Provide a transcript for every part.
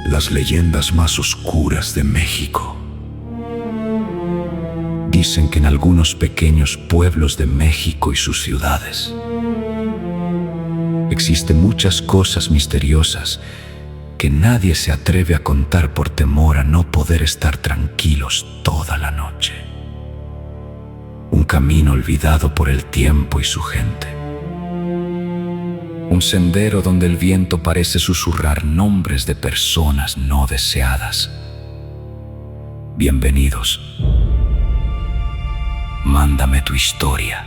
las leyendas más oscuras de México. Dicen que en algunos pequeños pueblos de México y sus ciudades existen muchas cosas misteriosas que nadie se atreve a contar por temor a no poder estar tranquilos toda la noche. Un camino olvidado por el tiempo y su gente. Un sendero donde el viento parece susurrar nombres de personas no deseadas. Bienvenidos. Mándame tu historia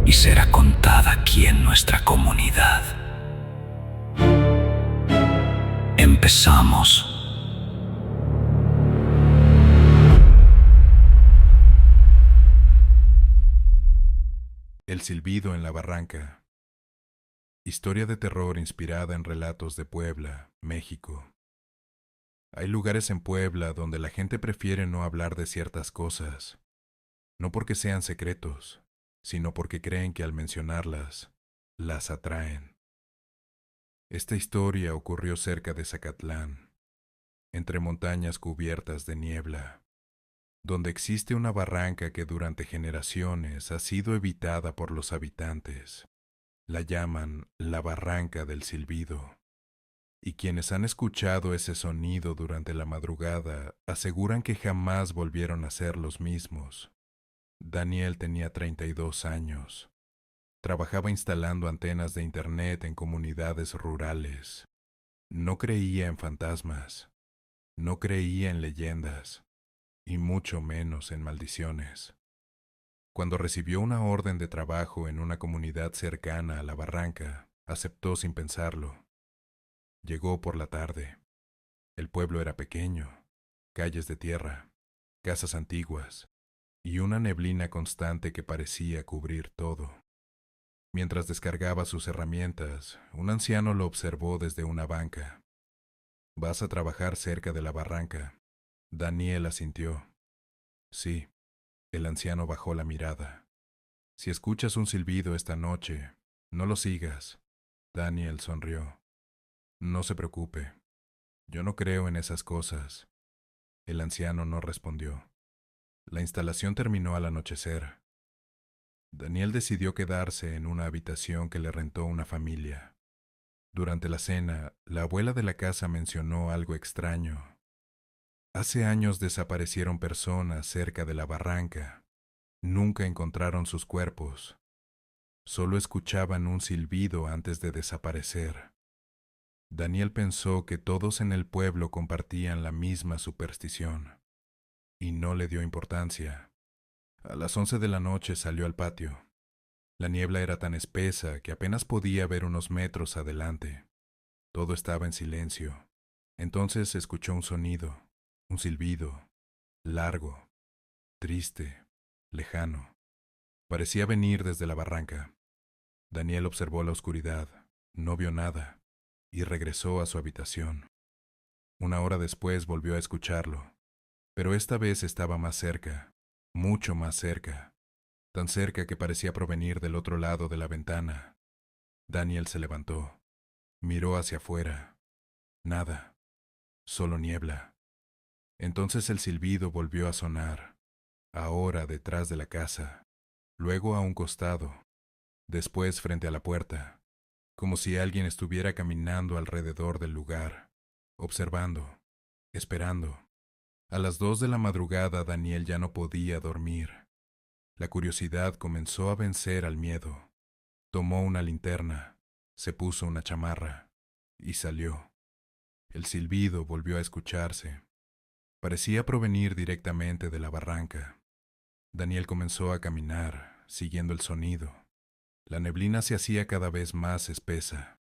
y será contada aquí en nuestra comunidad. Empezamos. El silbido en la barranca. Historia de terror inspirada en relatos de Puebla, México. Hay lugares en Puebla donde la gente prefiere no hablar de ciertas cosas, no porque sean secretos, sino porque creen que al mencionarlas, las atraen. Esta historia ocurrió cerca de Zacatlán, entre montañas cubiertas de niebla, donde existe una barranca que durante generaciones ha sido evitada por los habitantes. La llaman la Barranca del Silbido, y quienes han escuchado ese sonido durante la madrugada aseguran que jamás volvieron a ser los mismos. Daniel tenía 32 años. Trabajaba instalando antenas de internet en comunidades rurales. No creía en fantasmas, no creía en leyendas, y mucho menos en maldiciones. Cuando recibió una orden de trabajo en una comunidad cercana a la barranca, aceptó sin pensarlo. Llegó por la tarde. El pueblo era pequeño, calles de tierra, casas antiguas, y una neblina constante que parecía cubrir todo. Mientras descargaba sus herramientas, un anciano lo observó desde una banca. «¿Vas a trabajar cerca de la barranca?» Daniel asintió. «Sí». El anciano bajó la mirada. «Si escuchas un silbido esta noche, no lo sigas». Daniel sonrió. «No se preocupe. Yo no creo en esas cosas». El anciano no respondió. La instalación terminó al anochecer. Daniel decidió quedarse en una habitación que le rentó una familia. Durante la cena, la abuela de la casa mencionó algo extraño. Hace años desaparecieron personas cerca de la barranca. Nunca encontraron sus cuerpos. Solo escuchaban un silbido antes de desaparecer. Daniel pensó que todos en el pueblo compartían la misma superstición, y no le dio importancia. A las 11 de la noche salió al patio. La niebla era tan espesa que apenas podía ver unos metros adelante. Todo estaba en silencio. Entonces escuchó un sonido, un silbido, largo, triste, lejano. Parecía venir desde la barranca. Daniel observó la oscuridad, no vio nada, y regresó a su habitación. Una hora después volvió a escucharlo, pero esta vez estaba más cerca, mucho más cerca, tan cerca que parecía provenir del otro lado de la ventana. Daniel se levantó, miró hacia afuera. Nada, solo niebla. Entonces el silbido volvió a sonar, ahora detrás de la casa, luego a un costado, después frente a la puerta, como si alguien estuviera caminando alrededor del lugar, observando, esperando. A las 2 de la madrugada Daniel ya no podía dormir. La curiosidad comenzó a vencer al miedo. Tomó una linterna, se puso una chamarra y salió. El silbido volvió a escucharse. Parecía provenir directamente de la barranca. Daniel comenzó a caminar, siguiendo el sonido. La neblina se hacía cada vez más espesa.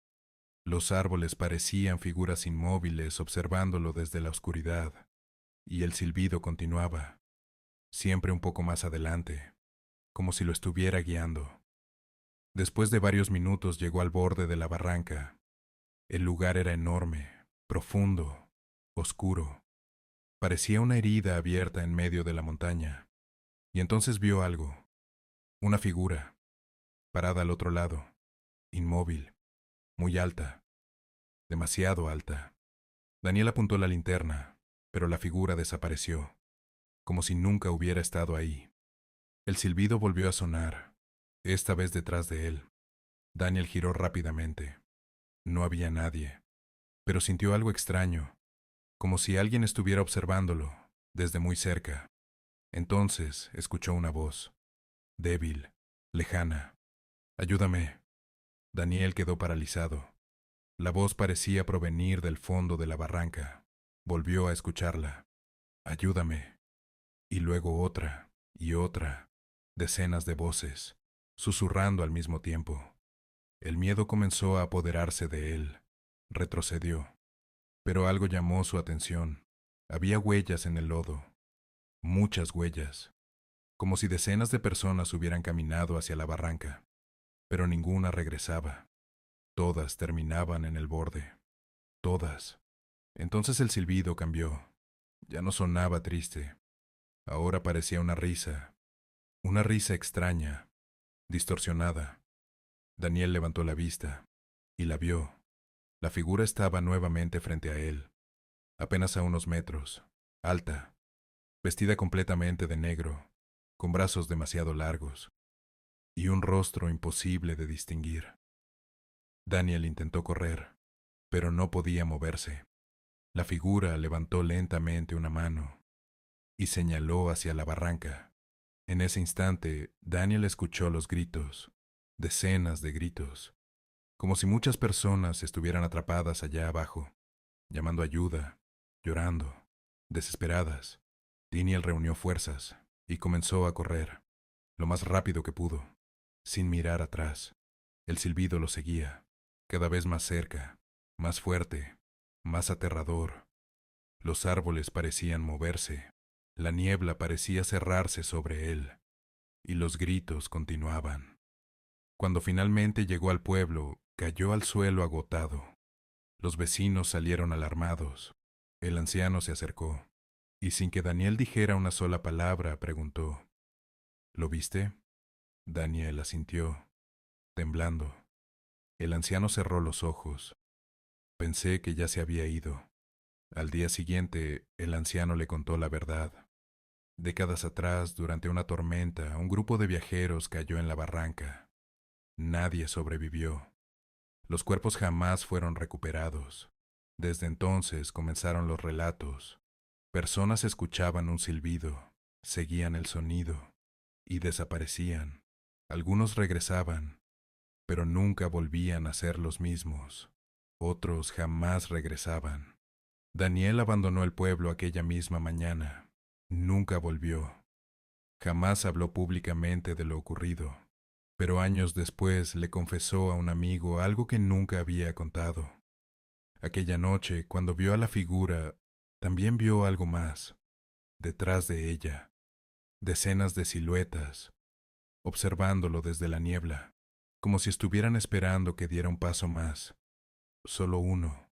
Los árboles parecían figuras inmóviles observándolo desde la oscuridad, y el silbido continuaba, siempre un poco más adelante, como si lo estuviera guiando. Después de varios minutos llegó al borde de la barranca. El lugar era enorme, profundo, oscuro. Parecía una herida abierta en medio de la montaña. Y entonces vio algo, una figura, parada al otro lado, inmóvil, muy alta, demasiado alta. Daniel apuntó la linterna, pero la figura desapareció, como si nunca hubiera estado ahí. El silbido volvió a sonar, esta vez detrás de él. Daniel giró rápidamente. No había nadie, pero sintió algo extraño, como si alguien estuviera observándolo, desde muy cerca. Entonces escuchó una voz, débil, lejana. «Ayúdame». Daniel quedó paralizado. La voz parecía provenir del fondo de la barranca. Volvió a escucharla. «Ayúdame». Y luego otra, y otra, decenas de voces, susurrando al mismo tiempo. El miedo comenzó a apoderarse de él. Retrocedió. Pero algo llamó su atención. Había huellas en el lodo. Muchas huellas. Como si decenas de personas hubieran caminado hacia la barranca. Pero ninguna regresaba. Todas terminaban en el borde. Todas. Entonces el silbido cambió. Ya no sonaba triste. Ahora parecía una risa extraña, distorsionada. Daniel levantó la vista y la vio. La figura estaba nuevamente frente a él, apenas a unos metros, alta, vestida completamente de negro, con brazos demasiado largos y un rostro imposible de distinguir. Daniel intentó correr, pero no podía moverse. La figura levantó lentamente una mano y señaló hacia la barranca. En ese instante, Daniel escuchó los gritos, decenas de gritos, como si muchas personas estuvieran atrapadas allá abajo, llamando ayuda, llorando, desesperadas. Daniel reunió fuerzas y comenzó a correr, lo más rápido que pudo, sin mirar atrás. El silbido lo seguía, cada vez más cerca, más fuerte, más aterrador. Los árboles parecían moverse. La niebla parecía cerrarse sobre él, y los gritos continuaban. Cuando finalmente llegó al pueblo, cayó al suelo agotado. Los vecinos salieron alarmados. El anciano se acercó, y sin que Daniel dijera una sola palabra, preguntó, «¿Lo viste?» Daniel asintió, temblando. El anciano cerró los ojos. Pensé que ya se había ido. Al día siguiente, el anciano le contó la verdad. Décadas atrás, durante una tormenta, un grupo de viajeros cayó en la barranca. Nadie sobrevivió. Los cuerpos jamás fueron recuperados. Desde entonces comenzaron los relatos. Personas escuchaban un silbido, seguían el sonido y desaparecían. Algunos regresaban, pero nunca volvían a ser los mismos. Otros jamás regresaban. Daniel abandonó el pueblo aquella misma mañana. Nunca volvió. Jamás habló públicamente de lo ocurrido, pero años después le confesó a un amigo algo que nunca había contado. Aquella noche, cuando vio a la figura, también vio algo más. Detrás de ella, decenas de siluetas, observándolo desde la niebla, como si estuvieran esperando que diera un paso más, solo uno,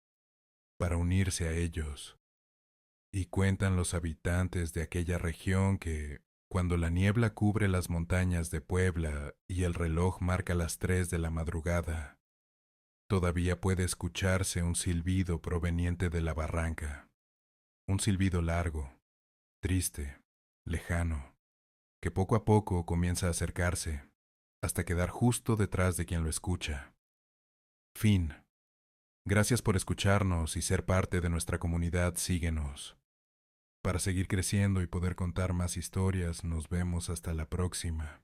para unirse a ellos. Y cuentan los habitantes de aquella región que, cuando la niebla cubre las montañas de Puebla y el reloj marca las 3 de la madrugada, todavía puede escucharse un silbido proveniente de la barranca. Un silbido largo, triste, lejano, que poco a poco comienza a acercarse, hasta quedar justo detrás de quien lo escucha. Fin. Gracias por escucharnos y ser parte de nuestra comunidad. Síguenos. Para seguir creciendo y poder contar más historias, nos vemos hasta la próxima.